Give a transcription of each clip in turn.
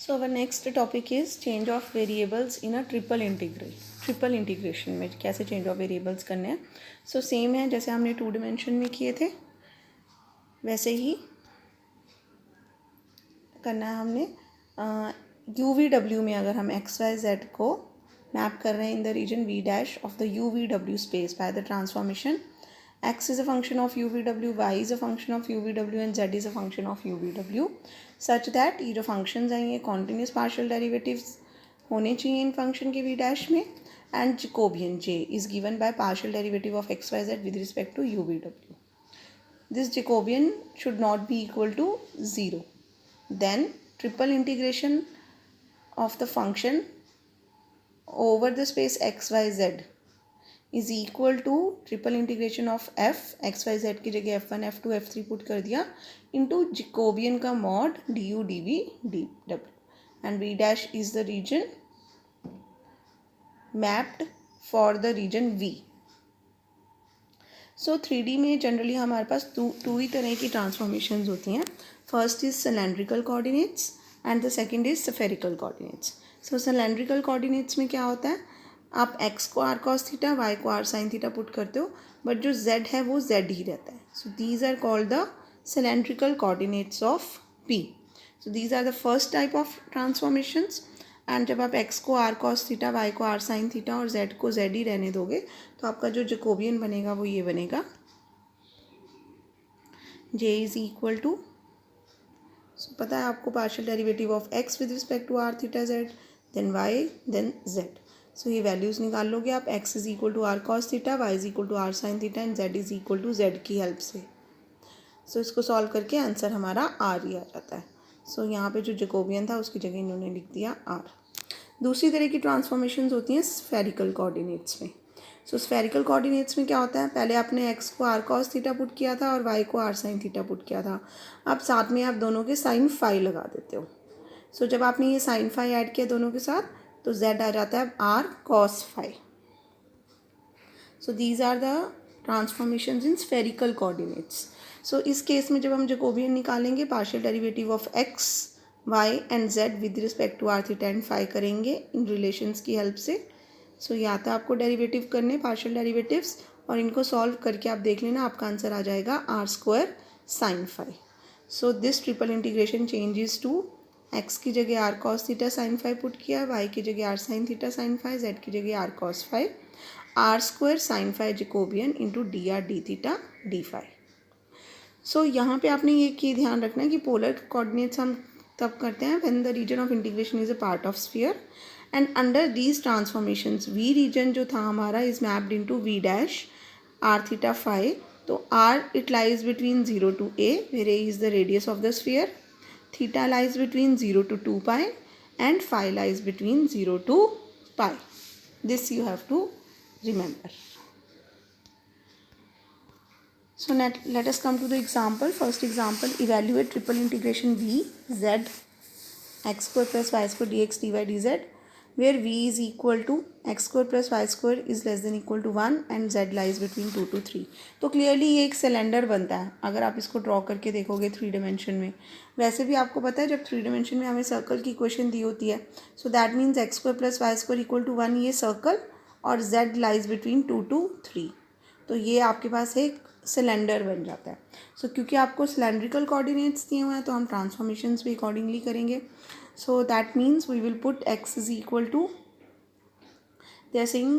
So our next topic is change of variables in a triple integration में कैसे change of variables करने हैं. So same है जैसे हमने 2 डिमेंशन में किए थे वैसे ही करना है हमने. UVW में अगर हम XYZ को मैप कर रहे हैं in the region V dash of the UVW space by the transformation x is a function of UVW, y is a function of UVW and z is a function of UVW such that ये जो functions हैं ये continuous partial derivatives होने चाहिए इन function के v dash में and Jacobian J is given by partial derivative of xyz with respect to UVW. This Jacobian should not be equal to 0. Then triple integration of the function over the space xyz is equal to triple integration of F X Y Z की जगह F1 F2 F3 put कर दिया into jacobian का mod DU DV DW and V dash is the region mapped for the region V. So 3D में generally हमारे पास to ही तरह की transformations होती हैं. First is cylindrical coordinates and the second is spherical coordinates. So cylindrical coordinates में क्या होता है, आप x को r cos थीटा y को r sin थीटा पुट करते हो बट जो z है वो z ही रहता है. So these are called the cylindrical coordinates of P. So these are the first type of transformations. And जब आप x को r cos थीटा y को r sin थीटा और z को z ही रहने दोगे तो आपका जो जैकोबियन बनेगा वो ये बनेगा J इज इक्वल टू, पता है आपको, partial derivative of x with respect to r theta z then y then z. So ये वैल्यूज़ निकाल लोगे आप. x is equal to r cos theta, y is equal to r sin theta and z is equal to z की help से. So इसको solve करके answer हमारा r ही आ जाता है. सो यहाँ पे जो जैकोबियन था उसकी जगह इन्होंने लिख दिया r. दूसरी तरह की ट्रांसफॉर्मेशंस होती हैं स्फेरिकल कोऑर्डिनेट्स में. सो स्फेरिकल कोऑर्डिनेट्स में क्या होता है, पहले आपने x को r cos थीटा पुट किया था और y को r sin थीटा पुट किया था. अब साथ में आप दोनों के साइन फाई लगा देते हो. सो जब आपने ये साइन फाई ऐड किया दोनों के साथ तो z आ जाता है r cos phi. So these are the transformations in spherical coordinates. So इस केस में जब हम जैकोबियन निकालेंगे partial derivative of x y and z with respect to r theta and phi करेंगे इन रिलेशंस की हेल्प से. सो या तो आपको डेरिवेटिव करने पार्शियल डेरिवेटिव्स और इनको सॉल्व करके आप देख लेना आपका आंसर आ जाएगा r square sine phi. So this triple integration changes to x की जगह r cos theta sine phi put किया, y की जगह r sin theta sine phi, z की जगह r cos phi, r square sine phi Jacobian into dr d theta d phi. So यहाँ पे आपने ये की ध्यान रखना है कि पोलर कोऑर्डिनेट्स हम तब करते हैं when the region of integration is a part of sphere and under these transformations v region जो था हमारा is mapped into v dash r theta phi. तो r it lies between 0 to a where a is the radius of the sphere, theta lies between 0 to 2 pi and phi lies between 0 to pi. This you have to remember. So let us come to the example. First example, evaluate triple integration v z x square plus y square dx dy dz where v is equal to x square plus y square is less than equal to 1 and z lies between 2 to 3. तो clearly ये एक cylinder बनता है अगर आप इसको draw करके देखोगे 3 डिमेंशन में. वैसे भी आपको पता है जब 3 डिमेंशन में हमें सर्कल की इक्वेशन दी होती है so that means X square plus Y square equal to 1 ये सर्कल और z लाइज बिटवीन 2 to 3. तो ये आपके पास एक सिलेंडर बन जाता है. सो क्योंकि आपको सिलेंड्रिकल कोऑर्डिनेट्स दिए हुए हैं तो हम ट्रांसफॉर्मेशंस भी अकॉर्डिंगली करेंगे. So that means we will put x is equal to, they are saying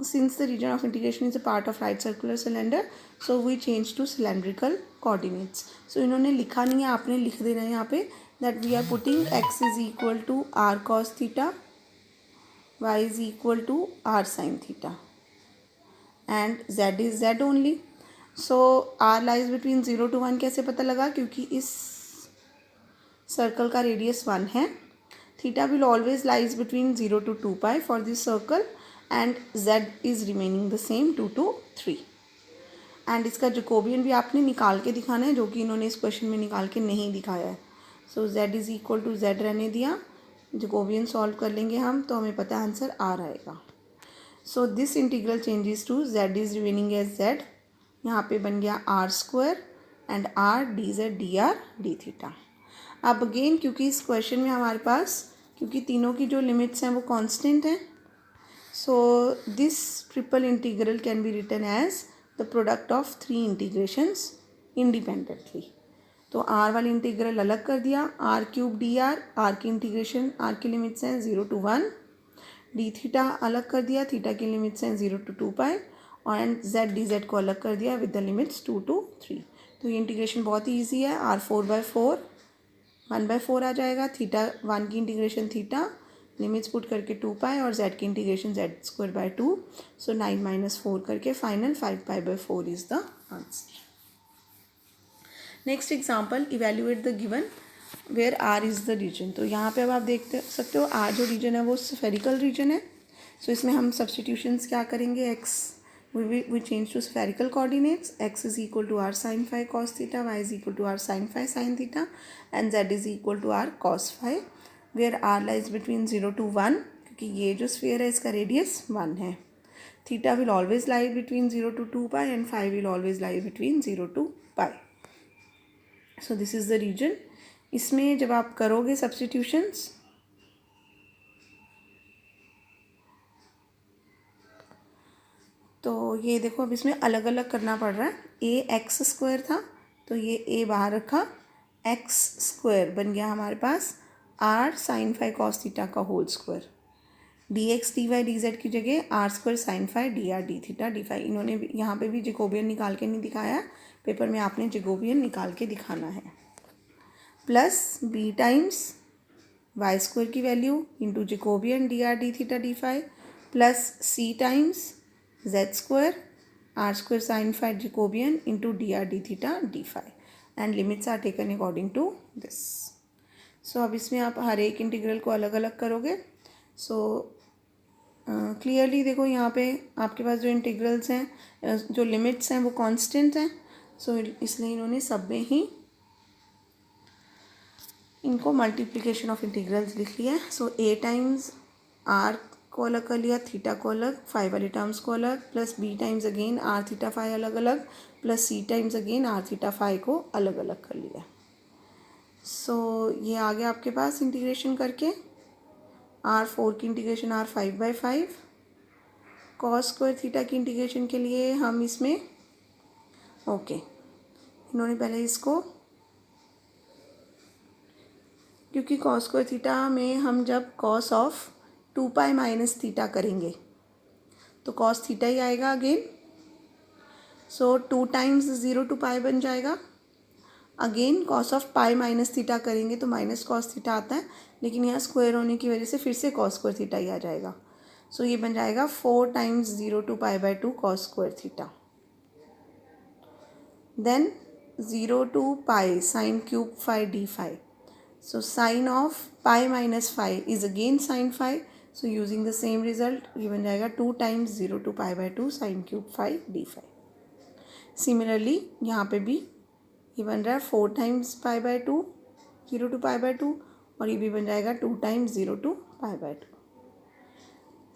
since the region of integration is a part of right circular cylinder so we change to cylindrical coordinates. So इन्होंने लिखा नहीं है, आपने लिख देना है यहाँ पे that we are putting x is equal to r cos theta, y is equal to r sin theta and z is z only. So r lies between 0 to 1 कैसे पता लगा, क्योंकि इस सर्कल का रेडियस 1 है. Theta will always lies between 0 to 2 pi for this circle and z is remaining the same 2 to 3. And इसका Jacobian भी आपने निकाल के दिखाना है जो कि इन्होंने इस क्वेश्चन में निकाल के नहीं दिखाया है. So z is equal to z रहने दिया, जैकोबियन सॉल्व कर लेंगे हम तो हमें पता है आंसर r आएगा. So this integral changes to z is remaining as z. यहाँ पे बन गया r square and r dz dr d theta. अब अगेन क्योंकि इस क्वेश्चन में हमारे पास क्योंकि तीनों की जो लिमिट्स हैं वो कांस्टेंट हैं, so this triple integral can be written as the product of three integrations independently. तो आर वाली इंटीग्रल अलग कर दिया, आर क्यूब डी आर की इंटीग्रेशन, आर की लिमिट्स हैं 0 to 1, डी थीटा अलग कर दिया, थीटा की लिमिट्स हैं 0 to 2 पाई, और एंड जेड डी जेड को अलग कर दिया विद द लिमिट्स 2 to 3। तो ये इंटीग्रेशन बहुत ही ईजी है। आर 4/4 1/4 आ जाएगा, थीटा 1 की इंटीग्रेशन थीटा लिमिट्स पुट करके 2 पाई, और जेड की इंटीग्रेशन z²/2, सो 9 - 4 करके final 5π/4 is the answer. Next example, evaluate the given where R is the region. तो यहाँ पे अब आप देख सकते हो आर जो रीजन है वो स्फेरिकल रीजन है। सो इसमें हम सब्सटीट्यूशंस क्या करेंगे, x we change to spherical coordinates, x is equal to r sine phi cos theta, y is equal to r sine phi sine theta, and z is equal to r cos phi, where r lies between 0 to 1, क्योंकि ये जो sphere है इसका radius 1 है। Theta will always lie between 0 to 2 pi, and phi will always lie between 0 to pi. So this is the region. इसमें जब आप करोगे सब्सटीट्यूशंस, तो ये देखो अब इसमें अलग अलग करना पड़ रहा है। ए एक्स स्क्वायर था तो ये ए बाहर रखा, एक्स स्क्वायर बन गया हमारे पास r sine phi cos theta का whole square, d x d Y d z की जगह r square sine phi d r d theta d phi. इन्होंने यहाँ पे भी जैकोबियन निकाल के नहीं दिखाया, पेपर में आपने जैकोबियन निकाल के दिखाना है। Plus b times y square की value into Jacobian d r d theta d phi, plus c times z square r square sine phi Jacobian into d r d theta d phi, and limits are taken according to this. So अब इसमें आप हर एक integral को अलग अलग करोगे। So clearly देखो यहाँ पे आपके पास जो इंटीग्रल्स हैं जो लिमिट्स हैं वो कांस्टेंट हैं। सो इसलिए इन्होंने सब में ही इनको मल्टीप्लिकेशन ऑफ इंटीग्रल्स लिख लिया है। सो ए टाइम्स आर को अलग कर लिया, थीटा को अलग, फाई वाली टर्म्स को अलग, plus b times again r theta phi अलग अलग, plus c times again r theta phi को अलग अलग कर लिया। सो ये आ गया आपके पास इंटीग्रेशन करके, आर 4 की integration r 5/5, cos square theta की इंटीग्रेशन के लिए हम इसमें इन्होंने पहले इसको, क्योंकि कॉस स्क्वायर थीटा में हम जब cos of 2 pi minus theta करेंगे तो कॉस थीटा ही आएगा अगेन। सो 2 टाइम्स 0 to पाई बन जाएगा। Again cos of pi minus theta करेंगे तो माइनस कॉस थीटा आता है, लेकिन यहाँ स्क्वायर होने की वजह से फिर से कॉस स्क्वायर थीटा ही आ जाएगा। सो ये बन जाएगा 4 times 0 to pi cos square theta, then 0 to pi sine cube phi d phi. So sin of pi minus phi is again sin phi. So using the same result ये बन जाएगा 2 times 0 to पाई/2 sin cube phi d phi. Similarly यहाँ पे भी ये बन रहा है 4 times पाई/2 0 to पाई/2, और ये भी बन जाएगा 2 times 0 to पाई/2.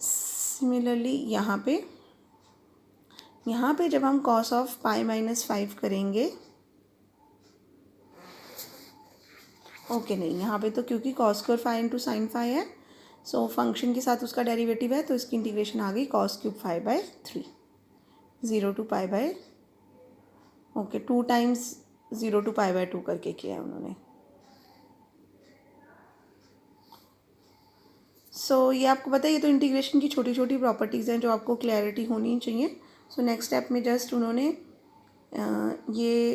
Similarly यहाँ पे जब हम cos of pi minus 5 करेंगे, नहीं यहाँ पे तो क्योंकि cos square phi into sine phi है, सो फंक्शन के साथ उसका डेरिवेटिव है तो इसकी इंटीग्रेशन आ गई cos cube 5/3 0 to pi 2 times 0 to पाई/2 करके किया है उन्होंने। सो ये आपको पता है, ये तो इंटीग्रेशन की छोटी छोटी प्रॉपर्टीज़ हैं जो आपको क्लैरिटी होनी चाहिए। सो नेक्स्ट स्टेप में जस्ट उन्होंने ये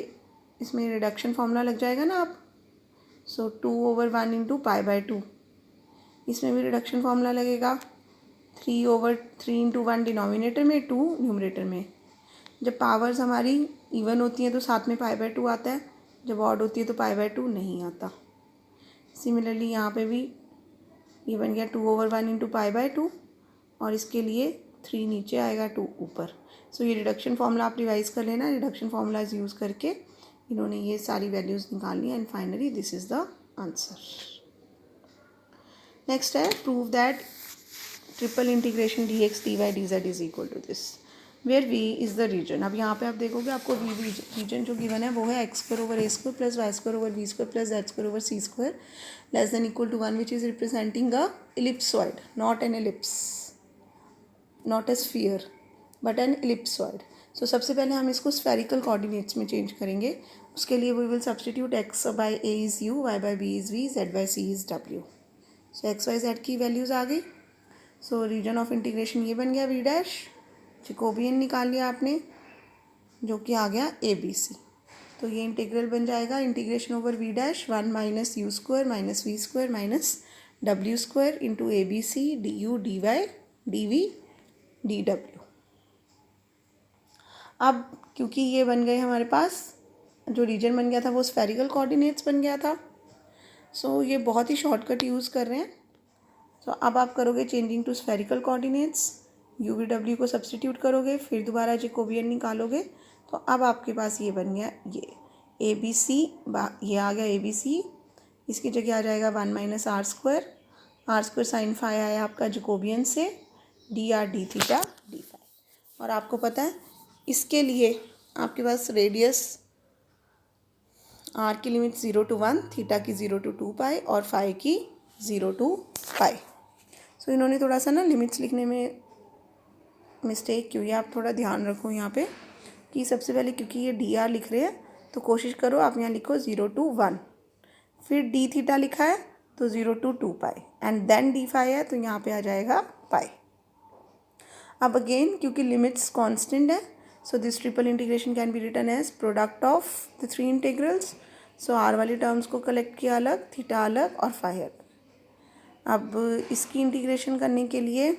इसमें रिडक्शन फॉर्मूला लग जाएगा ना आप, सो 2/1 इंटू पाई/2, इसमें भी रिडक्शन फॉर्मूला लगेगा 3/3 इंटू 1 डिनोमिनेटर में, 2 न्यूमरेटर में। जब पावर्स हमारी इवन होती हैं तो साथ में पाई/2 आता है, जब ऑड होती है तो पाई/2 नहीं आता। सिमिलरली यहाँ पे भी ये बन गया 2/1 इंटू पाई/2, और इसके लिए 3 नीचे आएगा 2 ऊपर। सो ये रिडक्शन फॉर्मूला आप रिवाइज कर लेना, रिडक्शन फार्मूलाज यूज़ करके इन्होंने ये सारी वैल्यूज़ निकालनी है, and finally this is the answer. Next है prove that triple integration d x d Y d z is equal to this. Where V is the region. अब यहाँ पे आप देखोगे आपको वी रीजन जो गिवन है वो है x square over a square plus Y square over v square plus z square over c square less than equal to 1 which is representing a ellipsoid, not an ellipse, not a sphere but an ellipsoid. So सबसे पहले हम इसको spherical coordinates में change करेंगे। उसके लिए we will substitute x by a is u, y by b is v, z by c is डब्ल्यू। So x Y Z की वैल्यूज़ आ गई। सो रीजन ऑफ इंटीग्रेशन ये बन गया वी डैश, जैकोबियन निकाल लिया आपने जो कि आ गया ए बी सी। तो ये इंटीग्रल बन जाएगा integration over V dash 1 minus U square minus V square minus W square into A B C D U D Y D V D W. अब क्योंकि ये बन गए हमारे पास, जो रीजन बन गया था वो स्फेरिकल कोऑर्डिनेट्स बन गया था। सो ये बहुत ही शॉर्टकट यूज़ कर रहे हैं। सो अब आप करोगे changing to spherical coordinates, u v डब्ल्यू को सब्सटीट्यूट करोगे, फिर दोबारा जैकोबियन निकालोगे। तो अब आपके पास ये बन गया ये ए बी सी, ये आ गया ए बी सी, इसकी जगह आ जाएगा 1 minus r square sine phi आया आपका जैकोबियन से, d r d theta d phi. और आपको पता है इसके लिए आपके पास रेडियस आर की लिमिट 0 to 1, थीटा की 0 to 2 पाई और फाई की 0 to पाई। सो इन्होंने थोड़ा सा ना लिमिट्स लिखने में मिस्टेक क्यों, ये आप थोड़ा ध्यान रखो यहाँ पे कि सबसे पहले क्योंकि ये डी आर लिख रहे हैं तो कोशिश करो आप यहाँ लिखो 0 to 1, फिर डी थीटा लिखा है तो 0 to 2 pi and then d phi है तो यहाँ पे आ जाएगा पाई। अब अगेन क्योंकि लिमिट्स कांस्टेंट है, so this triple integration can be written as product of the three integrals. So r वाली टर्म्स को कलेक्ट किया अलग, थीटा अलग और फाई अलग। अब इसकी इंटीग्रेशन करने के लिए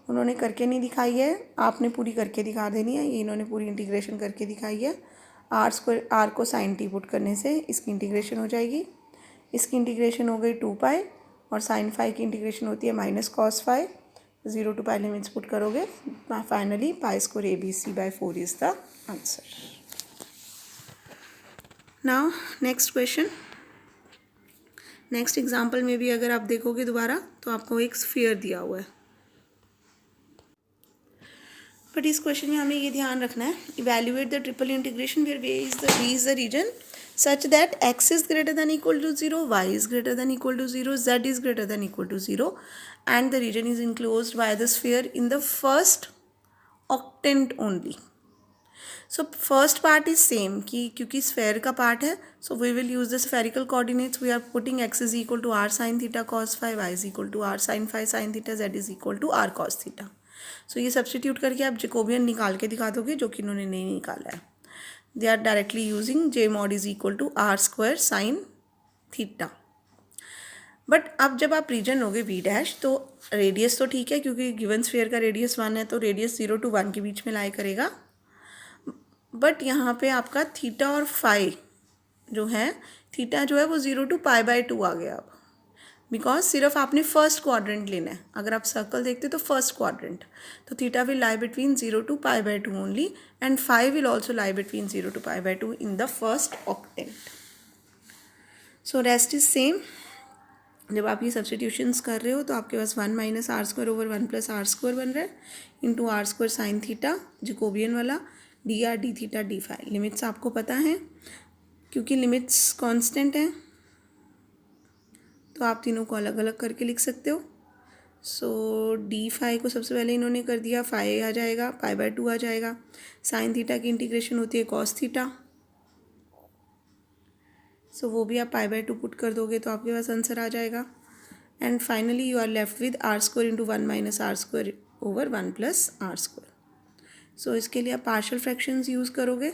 उन्होंने करके नहीं दिखाई है, आपने पूरी करके दिखा देनी है। ये इन्होंने पूरी इंटीग्रेशन करके दिखाई है। आर को साइन टी पुट करने से इसकी इंटीग्रेशन हो जाएगी। इसकी इंटीग्रेशन हो गई 2 पाई और साइन फाई की इंटीग्रेशन होती है minus cos phi. 0 to pi limits put करोगे, finally pi square a B c by 4 is the answer. Now next question, next example में भी अगर आप देखोगे दोबारा तो आपको एक स्फीयर दिया हुआ है, बट इस क्वेश्चन में हमें ये ध्यान रखना है, evaluate the triple integration where v is the region such that x is greater than equal to 0, y is greater than equal to 0, z is greater than equal to 0 and the region is enclosed by the sphere in the first octant only. So first part is same कि क्योंकि sphere का part है, so we will use the spherical coordinates. We are putting x is equal to r sin theta cos phi, y is equal to r sin phi sin theta, z is equal to r cos theta. So ये substitute करके आप Jacobian निकाल के दिखा दोगे, जो कि इन्होंने नहीं निकाला है। They are directly using j mod is equal to r square sin theta. But अब जब आप रीजन लोगे v डैश तो रेडियस तो ठीक है क्योंकि गिवन स्फीयर का रेडियस 1 है तो रेडियस 0 to 1 के बीच में लाई करेगा। बट यहाँ पे आपका थीटा और फाई जो है, थीटा जो है वो 0 to पाई बाई 2 आ गया अब, बिकॉज सिर्फ आपने फर्स्ट क्वाड्रेंट लेना है। अगर आप सर्कल देखते तो फर्स्ट क्वाड्रेंट, तो theta will lie between 0 to pi by 2 only and phi will also lie between 0 to pi by 2 in the first octant. So rest is same. जब आप ये सब्सटीट्यूशंस कर रहे हो तो आपके पास 1 minus r square over 1 plus r square बन रहा है into r square sine theta Jacobian वाला, d r d theta d phi. Limits आपको पता है क्योंकि लिमिट्स कांस्टेंट हैं तो आप तीनों को अलग अलग करके लिख सकते हो। सो डी फाई को सबसे पहले इन्होंने कर दिया, फाई आ जाएगा, पाई बाई 2 आ जाएगा। साइन थीटा की इंटीग्रेशन होती है कॉस थीटा, सो वो भी आप पाई बाई 2 पुट कर दोगे तो आपके पास आंसर आ जाएगा। And finally you are left with r square into 1 minus r square over 1 plus r square. So इसके लिए आप पार्शियल फ्रैक्शंस यूज़ करोगे।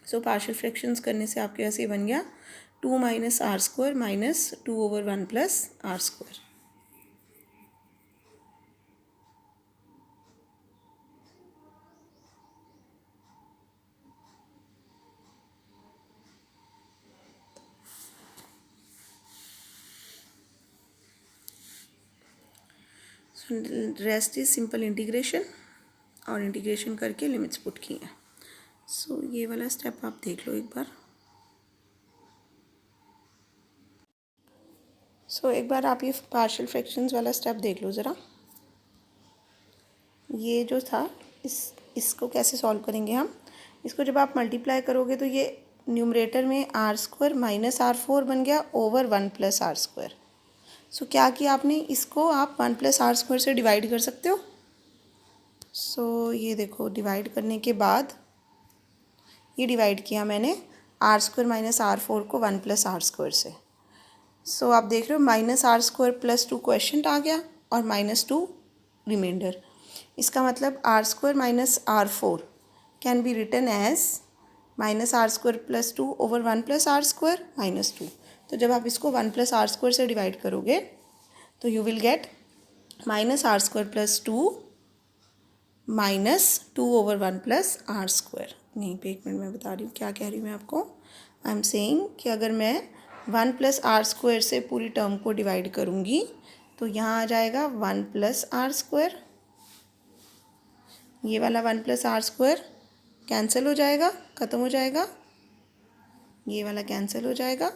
सो पार्शियल फ्रैक्शंस करने से आपके पास ये बन गया 2 minus r square minus 2 over 1 plus r square. Rest is simple integration और इंटीग्रेशन करके लिमिट्स पुट किए हैं। सो ये वाला स्टेप आप देख लो एक बार। सो एक बार आप ये पार्शियल फ्रैक्शंस वाला स्टेप देख लो ज़रा। ये जो था इसको कैसे सॉल्व करेंगे हम। इसको जब आप मल्टीप्लाई करोगे तो ये न्यूमरेटर में r square minus r four बन गया over 1 plus r square. So क्या किया आपने, इसको आप 1 प्लस आर स्क्वायर से डिवाइड कर सकते हो। सो ये देखो डिवाइड करने के बाद ये डिवाइड किया मैंने r square minus r four को 1 प्लस आर स्क्वायर से। सो आप देख रहे हो minus r square plus 2 question आ गया और -2 रिमाइंडर। इसका मतलब r square minus r four can be written as minus r square plus 2 over 1 plus r square -2। तो जब आप इसको 1 प्लस आर स्क्वायर से डिवाइड करोगे तो you will get minus r square plus 2 -2 over 1 plus r square. नहीं पे एक मिनट, मैं बता रही हूँ क्या कह रही हूँ मैं आपको। आई एम सेइंग कि अगर मैं 1 प्लस आर स्क्वायर से पूरी टर्म को डिवाइड करूँगी तो यहाँ आ जाएगा 1 प्लस आर स्क्वायर। ये वाला 1 प्लस आर स्क्वायर कैंसिल हो जाएगा, ख़त्म हो जाएगा। ये वाला कैंसिल हो जाएगा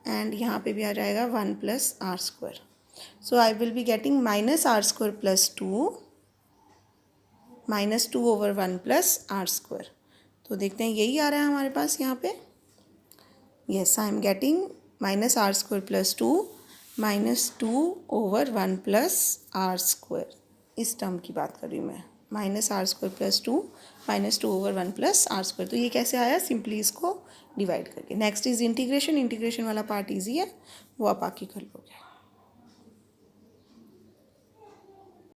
एंड यहाँ पे भी आ जाएगा 1 plus r square. So I will be getting minus r square plus 2 -2 over 1 plus r square. तो देखते हैं यही आ रहा है हमारे पास यहाँ पे। Yes, I am getting minus r square plus 2 -2 over 1 plus r square. इस टर्म की बात कर रही हूँ मैं, minus r square plus 2 -2 over 1 plus r square. तो ये कैसे आया, सिंपली इसको डिवाइड करके। Next is integration. इंटीग्रेशन वाला पार्ट ईजी है, वो आप आके कर लोगे।